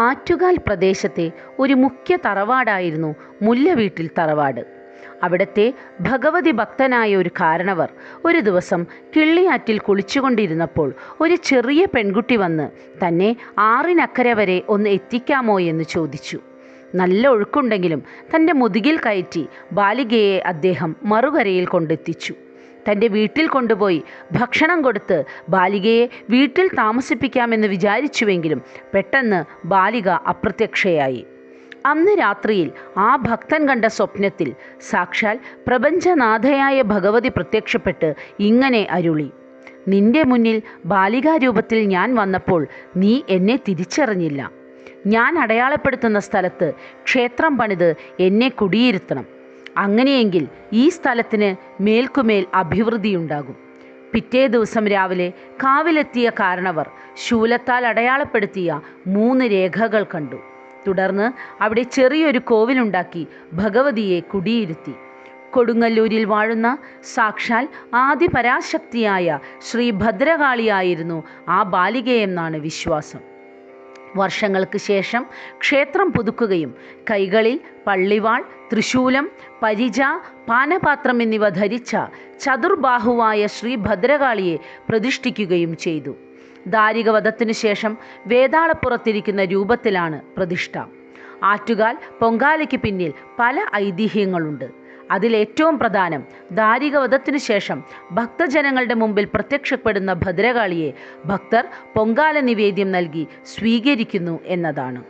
ആറ്റുകാൽ പ്രദേശത്തെ ഒരു മുഖ്യ തറവാടായിരുന്നു മുല്ലവീട്ടിൽ തറവാട്. അവിടത്തെ ഭഗവതി ഭക്തനായ ഒരു കാരണവർ ഒരു ദിവസം കിള്ളിയാറ്റിൽ കുളിച്ചുകൊണ്ടിരുന്നപ്പോൾ ഒരു ചെറിയ പെൺകുട്ടി വന്ന് തന്നെ ആറിനക്കരെ വരെ ഒന്ന് എത്തിക്കാമോ എന്ന് ചോദിച്ചു. നല്ല ഒഴുക്കുണ്ടെങ്കിലും തൻ്റെ മുതുകിൽ കയറ്റി ബാലികയെ അദ്ദേഹം മറുകരയിൽ കൊണ്ടെത്തിച്ചു. തൻ്റെ വീട്ടിൽ കൊണ്ടുപോയി ഭക്ഷണം കൊടുത്ത് ബാലികയെ വീട്ടിൽ താമസിപ്പിക്കാമെന്ന് വിചാരിച്ചുവെങ്കിലും പെട്ടെന്ന് ബാലിക അപ്രത്യക്ഷയായി. അന്ന് രാത്രിയിൽ ആ ഭക്തൻ കണ്ട സ്വപ്നത്തിൽ സാക്ഷാൽ പ്രപഞ്ചനാഥയായ ഭഗവതി പ്രത്യക്ഷപ്പെട്ട് ഇങ്ങനെ അരുളി: നിന്റെ മുന്നിൽ ബാലികാരൂപത്തിൽ ഞാൻ വന്നപ്പോൾ നീ എന്നെ തിരിച്ചറിഞ്ഞില്ല. ഞാൻ അടയാളപ്പെടുത്തുന്ന സ്ഥലത്ത് ക്ഷേത്രം പണിത് എന്നെ കുടിയിരുത്തണം. അങ്ങനെയെങ്കിൽ ഈ സ്ഥലത്തിന് മേൽക്കുമേൽ അഭിവൃദ്ധിയുണ്ടാകും. പിറ്റേ ദിവസം രാവിലെ കാവിലെത്തിയ കാരണവർ ശൂലത്താൽ അടയാളപ്പെടുത്തിയ 3 രേഖകൾ കണ്ടു. തുടർന്ന് അവിടെ ചെറിയൊരു കോവിലുണ്ടാക്കി ഭഗവതിയെ കുടിയിരുത്തി. കൊടുങ്ങല്ലൂരിൽ വാഴുന്ന സാക്ഷാൽ ആദിപരാശക്തിയായ ശ്രീ ഭദ്രകാളിയായിരുന്നു ആ ബാലികയെന്നാണ് വിശ്വാസം. വർഷങ്ങൾക്ക് ശേഷം ക്ഷേത്രം പുതുക്കുകയും കൈകളിൽ പള്ളിവാൾ, ത്രിശൂലം, പരിച, പാനപാത്രം എന്നിവ ധരിച്ച ചതുർബാഹുവായ ശ്രീ ഭദ്രകാളിയെ പ്രതിഷ്ഠിക്കുകയും ചെയ്തു. ദാരികവധത്തിനു ശേഷം വേതാളപ്പുറത്തിരിക്കുന്ന രൂപത്തിലാണ് പ്രതിഷ്ഠ. ആറ്റുകാൽ പൊങ്കാലയ്ക്ക് പിന്നിൽ പല ഐതിഹ്യങ്ങളുണ്ട്. അതിലേറ്റവും പ്രധാനം ദാരികവധത്തിനു ശേഷം ഭക്തജനങ്ങളുടെ മുമ്പിൽ പ്രത്യക്ഷപ്പെടുന്ന ഭദ്രകാളിയെ ഭക്തർ പൊങ്കാല നിവേദ്യം നൽകി സ്വീകരിക്കുന്നു എന്നതാണ്.